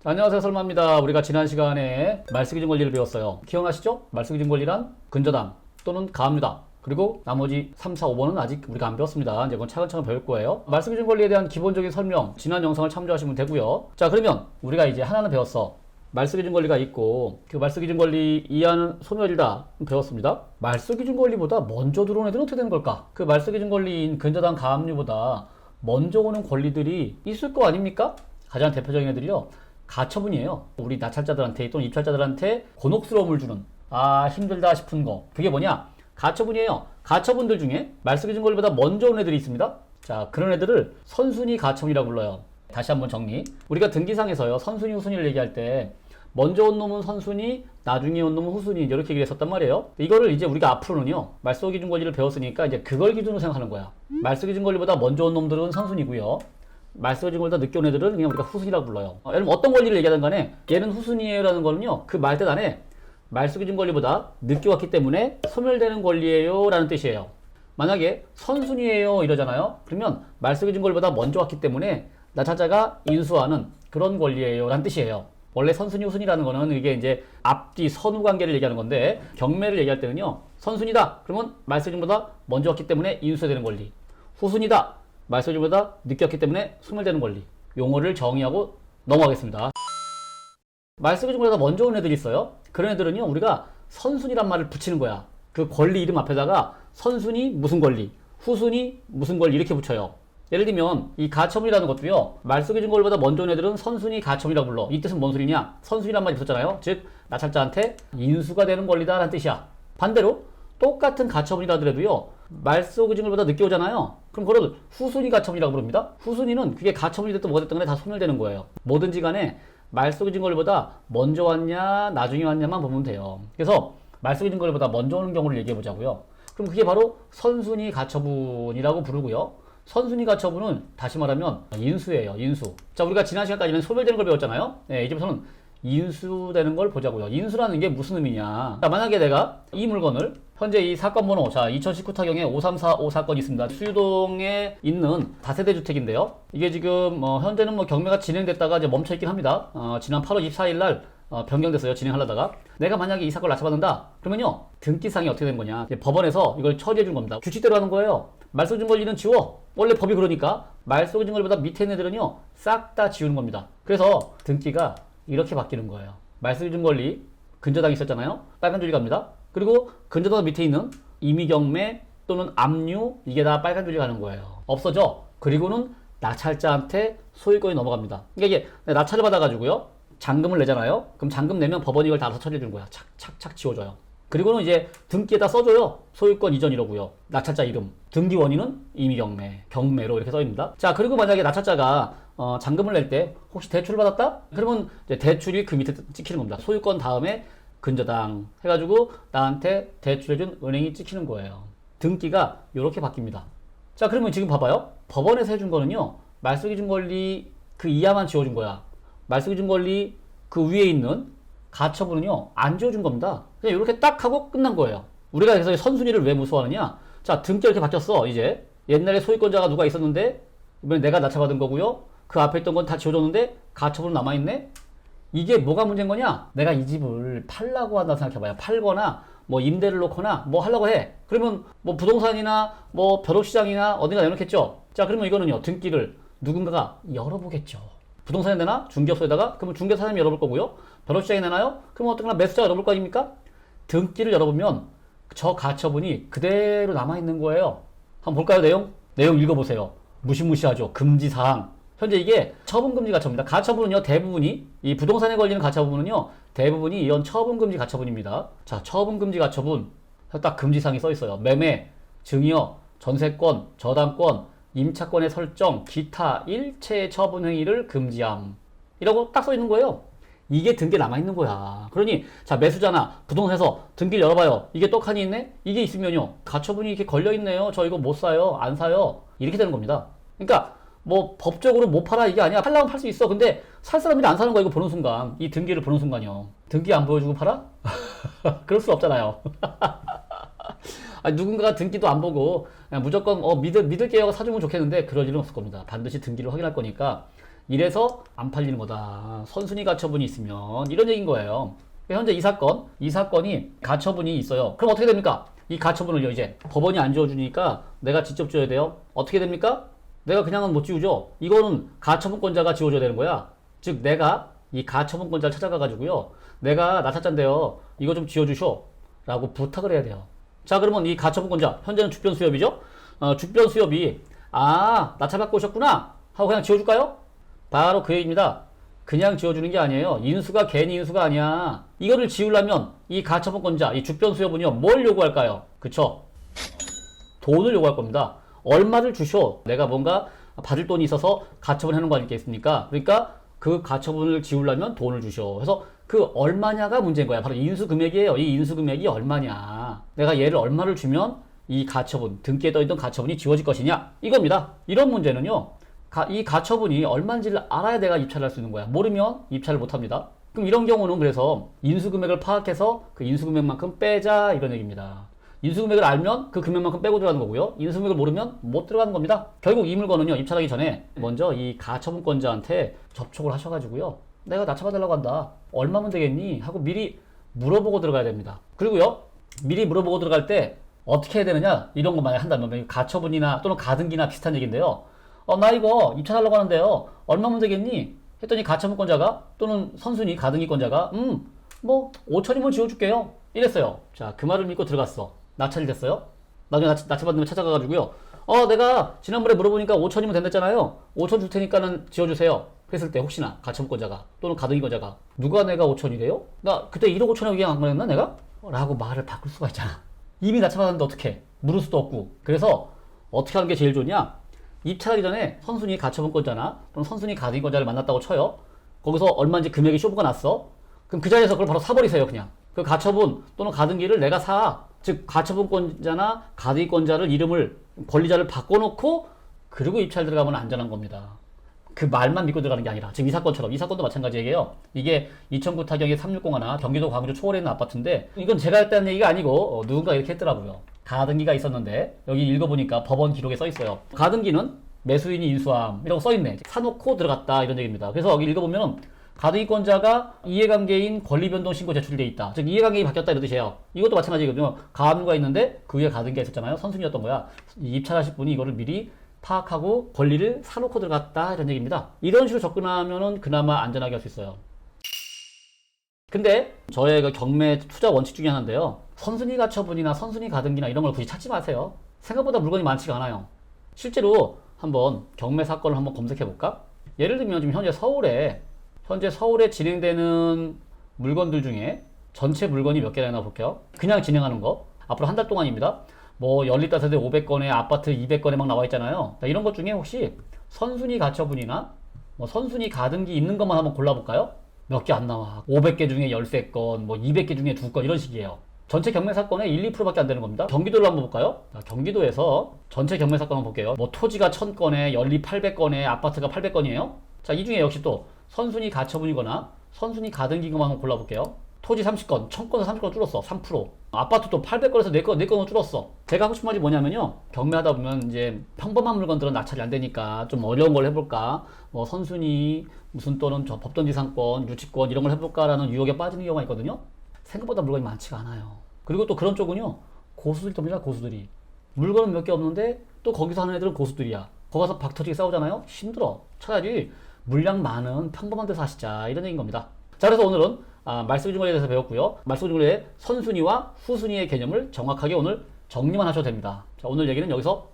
안녕하세요, 설마입니다. 우리가 지난 시간에 말쓰기준 권리를 배웠어요. 기억나시죠? 말쓰기준 권리란 근저당 또는 가압류당, 그리고 나머지 3, 4, 5번은 아직 우리가 안 배웠습니다. 이제 그건 차근차근 배울 거예요. 말쓰기준 권리에 대한 기본적인 설명, 지난 영상을 참조하시면 되고요. 자, 그러면 우리가 이제 하나는 배웠어. 말쓰기준 권리가 있고, 그 말쓰기준 권리 이하는 소멸이다 배웠습니다. 말쓰기준 권리보다 먼저 들어온 애들은 어떻게 되는 걸까? 그 말쓰기준 권리인 근저당 가압류보다 먼저 오는 권리들이 있을 거 아닙니까? 가장 대표적인 애들이요, 가처분이에요. 우리 낙찰자들한테 또는 입찰자들한테 곤혹스러움을 주는, 힘들다 싶은 거, 그게 뭐냐? 가처분이에요. 가처분들 중에 말쓰기준 권리보다 먼저 온 애들이 있습니다. 자, 그런 애들을 선순위 가처분이라고 불러요. 다시 한번 정리. 우리가 등기상에서요, 선순위 후순위를 얘기할 때 먼저 온 놈은 선순위, 나중에 온 놈은 후순위, 이렇게 얘기를 했었단 말이에요. 이거를 이제 우리가 앞으로는요, 말소기준 권리를 배웠으니까 이제 그걸 기준으로 생각하는 거야. 말소기준 권리보다 먼저 온 놈들은 선순위고요, 말소기준 권리보다 늦게 온 애들은 그냥 우리가 후순위라고 불러요. 예를 들면 어떤 권리를 얘기하든 간에 얘는 후순위예요 라는 거는요, 그 말뜻 안에 말소기준 권리보다 늦게 왔기 때문에 소멸되는 권리예요 라는 뜻이에요. 만약에 선순위예요 이러잖아요. 그러면 말소기준 권리보다 먼저 왔기 때문에 낙찰자가 인수하는 그런 권리예요 라는 뜻이에요. 원래 선순위 후순위라는 거는 이게 이제 앞뒤 선후 관계를 얘기하는 건데, 경매를 얘기할 때는요, 선순위다 그러면 말소기준보다 먼저 왔기 때문에 인수되는 권리, 후순위다 말소기준보다 늦게 왔기 때문에 소멸되는 권리, 용어를 정의하고 넘어가겠습니다. 말소기준보다 먼저 온 애들이 있어요. 그런 애들은요, 우리가 선순위란 말을 붙이는 거야. 그 권리 이름 앞에다가 선순위 무슨 권리, 후순위 무슨 권리 이렇게 붙여요. 예를 들면 이 가처분이라는 것도요, 말소기준 권리보다 먼저 온 애들은 선순위 가처분이라고 불러. 이 뜻은 뭔 소리냐? 선순위란 말이 붙었잖아요. 즉 낙찰자한테 인수가 되는 권리다 라는 뜻이야. 반대로 똑같은 가처분이라 하더라도요, 말소기준 권리보다 늦게 오잖아요. 그럼 그걸 후순위 가처분이라고 부릅니다. 후순위는 그게 가처분이 됐든 뭐가 됐든 간에 다 소멸되는 거예요. 뭐든지 간에 말소기준 권리보다 먼저 왔냐 나중에 왔냐만 보면 돼요. 그래서 말소기준 권리보다 먼저 오는 경우를 얘기해 보자고요. 그럼 그게 바로 선순위 가처분이라고 부르고요. 선순위 가처분은 다시 말하면 인수예요. 인수. 자, 우리가 지난 시간까지는 소멸되는 걸 배웠잖아요. 네, 이제부터는 인수되는 걸 보자고요. 인수라는 게 무슨 의미냐? 자, 만약에 내가 이 물건을 현재 이 사건 번호, 자, 2019 타경에 5345 사건이 있습니다. 수유동에 있는 다세대 주택인데요. 이게 지금 현재는 경매가 진행됐다가 이제 멈춰 있긴 합니다. 지난 8월 24일 날 변경됐어요. 진행하려다가. 내가 만약에 이 사건을 낙찰받는다 그러면요, 등기상이 어떻게 된 거냐? 법원에서 이걸 처리해 준 겁니다. 규칙대로 하는 거예요. 말소기준 권리는 지워. 원래 법이 그러니까 말소기준 권리보다 밑에 있는 애들은요, 싹 다 지우는 겁니다. 그래서 등기가 이렇게 바뀌는 거예요. 말소기준 권리 근저당이 있었잖아요. 빨간 줄이 갑니다. 그리고 근저당 밑에 있는 임의경매 또는 압류, 이게 다 빨간 줄이 가는 거예요. 없어져. 그리고는 낙찰자한테 소유권이 넘어갑니다. 그러니까 이게 낙찰을 받아가지고요, 잔금을 내잖아요. 그럼 잔금 내면 법원이 이걸 다 알아서 처리해 주는 거야. 착착착 지워줘요. 그리고는 이제 등기에다 써줘요. 소유권 이전이라고요. 낙찰자 이름. 등기 원인은 임의경매, 경매로 이렇게 써있습니다. 자, 그리고 만약에 낙찰자가 잔금을 낼 때 혹시 대출을 받았다? 그러면 이제 대출이 그 밑에 찍히는 겁니다. 소유권 다음에 근저당 해가지고 나한테 대출해준 은행이 찍히는 거예요. 등기가 이렇게 바뀝니다. 자, 그러면 지금 봐봐요. 법원에서 해준 거는요, 말소기준 권리 그 이하만 지워준 거야. 말소기준 권리 그 위에 있는 가처분은요, 안 지워준 겁니다. 그냥 이렇게 딱 하고 끝난 거예요. 우리가 그래서 선순위를 왜 무서워하느냐? 자, 등기가 이렇게 바뀌었어. 이제 옛날에 소유권자가 누가 있었는데 이번에 내가 낙찰받은 거고요, 그 앞에 있던 건 다 지워줬는데 가처분은 남아있네? 이게 뭐가 문제인 거냐? 내가 이 집을 팔라고 한다 생각해봐요. 팔거나 임대를 놓거나 하려고 해. 그러면 부동산이나 벼룩시장이나 어딘가 내놓겠죠. 자, 그러면 이거는요, 등기를 누군가가 열어보겠죠. 부동산에 내나 중개업소에다가, 그러면 중개사장이 열어볼 거고요. 벼룩시장에 내나요? 그러면 어떤 매수자가 열어볼 거 아닙니까? 등기를 열어보면 저 가처분이 그대로 남아있는 거예요. 한번 볼까요? 내용 읽어보세요. 무시무시하죠. 금지사항. 현재 이게 처분금지 가처분입니다. 가처분은요, 대부분이, 이 부동산에 걸리는 가처분은요, 대부분이 이런 처분금지 가처분입니다. 자, 처분금지 가처분. 딱 금지사항이 써있어요. 매매, 증여, 전세권, 저당권, 임차권의 설정, 기타 일체의 처분 행위를 금지함. 이라고 딱 써있는 거예요. 이게 등기에 남아있는 거야. 그러니, 자, 매수자나 부동산에서 등기를 열어봐요. 이게 떡하니 있네? 이게 있으면요, 가처분이 이렇게 걸려있네요. 저 이거 못 사요. 안 사요. 이렇게 되는 겁니다. 그러니까, 법적으로 못 팔아 이게 아니야. 팔라면 팔 수 있어. 근데 살 사람들이 안 사는 거야. 이거 보는 순간. 이 등기를 보는 순간이요. 등기 안 보여주고 팔아? 그럴 수 없잖아요. 아니, 누군가가 등기도 안 보고 그냥 무조건 믿을게요 하고 사주면 좋겠는데 그럴 일은 없을 겁니다. 반드시 등기를 확인할 거니까 이래서 안 팔리는 거다. 선순위 가처분이 있으면 이런 얘기인 거예요. 현재 이 사건이 가처분이 있어요. 그럼 어떻게 됩니까? 이 가처분을요, 이제 법원이 안 지어주니까 내가 직접 지어야 돼요. 어떻게 됩니까? 내가 그냥은 못 지우죠. 이거는 가처분권자가 지워줘야 되는 거야. 즉 내가 이 가처분권자를 찾아가가지고요, 내가 나차짠데요, 이거 좀 지어주쇼 라고 부탁을 해야 돼요. 자, 그러면 이 가처분권자, 현재는 주변수협이죠. 주변수협이 나차받고 오셨구나 하고 그냥 지워줄까요? 바로 그 얘기입니다. 그냥 지워주는 게 아니에요. 인수가 괜히 인수가 아니야. 이거를 지우려면 이 가처분권자, 이 주변수협은요, 뭘 요구할까요? 그쵸? 돈을 요구할 겁니다. 얼마를 주쇼. 내가 뭔가 받을 돈이 있어서 가처분 하는 거 아니겠습니까? 그러니까 그 가처분을 지우려면 돈을 주쇼. 그래서 그 얼마냐가 문제인 거야. 바로 인수금액이에요. 이 인수금액이 얼마냐. 내가 얘를 얼마를 주면 이 가처분, 등기에 떠있던 가처분이 지워질 것이냐. 이겁니다. 이런 문제는요, 이 가처분이 얼마인지를 알아야 내가 입찰을 할 수 있는 거야. 모르면 입찰을 못 합니다. 그럼 이런 경우는 그래서 인수금액을 파악해서 그 인수금액만큼 빼자 이런 얘기입니다. 인수금액을 알면 그 금액만큼 빼고 들어가는 거고요. 인수금액을 모르면 못 들어가는 겁니다. 결국 이 물건은요, 입찰하기 전에 먼저 이 가처분권자한테 접촉을 하셔가지고요, 내가 나차받으려고 한다. 얼마면 되겠니? 하고 미리 물어보고 들어가야 됩니다. 그리고요, 미리 물어보고 들어갈 때 어떻게 해야 되느냐? 이런 거 만약 한다면 가처분이나 또는 가등기나 비슷한 얘기인데요. 나 이거 입찰하려고 하는데요, 얼마면 되겠니? 했더니 가처분권자가 또는 선순위 가등기권자가 뭐 5천이면 지워줄게요 이랬어요. 자, 그 말을 믿고 들어갔어. 나찰이 됐어요. 나중에 나차받으면 찾아가가지고요, 내가 지난번에 물어보니까 5천이면 된댔잖아요. 5천 줄 테니까는 지워주세요. 그랬을 때 혹시나 가처분권자가 또는 가등기권자가 누가 내가 5천이래요? 나 그때 1억 5천에 얘기 안 그랬나 내가? 라고 말을 바꿀 수가 있잖아. 이미 나차받았는데 어떡해. 물을 수도 없고. 그래서 어떻게 하는 게 제일 좋냐? 입찰하기 전에 선순위 가처분권자나 또는 선순위 가등기권자를 만났다고 쳐요. 거기서 얼마인지 금액이 쇼부가 났어. 그럼 그 자리에서 그걸 바로 사버리세요. 그냥 그 가처분 또는 가등기를 내가 사. 즉 가처분권자나 가등기권자를 이름을 권리자를 바꿔놓고 그리고 입찰 들어가면 안전한 겁니다. 그 말만 믿고 들어가는 게 아니라 지금 이 사건처럼, 이 사건도 마찬가지예요. 이게 2009 타경의 360 하나 경기도 광주 초월에 있는 아파트인데, 이건 제가 했다는 얘기가 아니고 누군가 이렇게 했더라고요. 가등기가 있었는데 여기 읽어보니까 법원 기록에 써있어요. 가등기는 매수인이 인수함 이라고 써있네. 사놓고 들어갔다 이런 얘기입니다. 그래서 여기 읽어보면 가등기권자가 이해관계인 권리변동 신고 제출이 돼 있다. 즉 이해관계가 바뀌었다 이런 뜻이에요. 이것도 마찬가지거든요. 가압류가 있는데 그 위에 가등기가 있었잖아요. 선순위였던 거야. 입찰하실 분이 이거를 미리 파악하고 권리를 사놓고 들어갔다 이런 얘기입니다. 이런 식으로 접근하면은 그나마 안전하게 할 수 있어요. 근데 저의 그 경매 투자 원칙 중에 하나인데요, 선순위 가처분이나 선순위 가등기나 이런 걸 굳이 찾지 마세요. 생각보다 물건이 많지가 않아요. 실제로 한번 경매 사건을 한번 검색해 볼까? 예를 들면 지금 현재 서울에 진행되는 물건들 중에 전체 물건이 몇 개나 있나 볼게요. 그냥 진행하는 거 앞으로 한 달 동안입니다. 뭐 연립 다세대 500건에 아파트 200건에 막 나와 있잖아요. 이런 것 중에 혹시 선순위 가처분이나 뭐 선순위 가등기 있는 것만 한번 골라볼까요? 몇 개 안 나와. 500개 중에 13건, 뭐 200개 중에 2건 이런 식이에요. 전체 경매 사건의 1, 2%밖에 안 되는 겁니다. 경기도를 한번 볼까요? 경기도에서 전체 경매 사건 한번 볼게요. 뭐 토지가 1000건에 연립 800건에 아파트가 800건이에요. 자, 이 중에 역시 또 선순위 가처분이거나 선순위 가등기인 것만 한번 골라볼게요. 토지 30건, 1000건에서 30건 줄었어. 3%. 아파트도 800건에서 4건은 줄었어. 제가 하고 싶은 말이 뭐냐면요, 경매하다 보면 이제 평범한 물건들은 낙찰이 안 되니까 좀 어려운 걸 해볼까, 뭐 선순위 무슨 또는 저 법정지상권, 유치권 이런 걸 해볼까라는 유혹에 빠지는 경우가 있거든요. 생각보다 물건이 많지가 않아요. 그리고 또 그런 쪽은요, 고수들이 돕니다. 고수들이 물건은 몇 개 없는데 또 거기서 하는 애들은 고수들이야. 거기 가서 박터지게 싸우잖아요. 힘들어. 차라리 물량 많은 평범한 데서 하시자 이런 얘기인 겁니다. 자, 그래서 오늘은 말소기준권리에 대해서 배웠고요. 말소기준권리의 선순위와 후순위의 개념을 정확하게 오늘 정리만 하셔도 됩니다. 자, 오늘 얘기는 여기서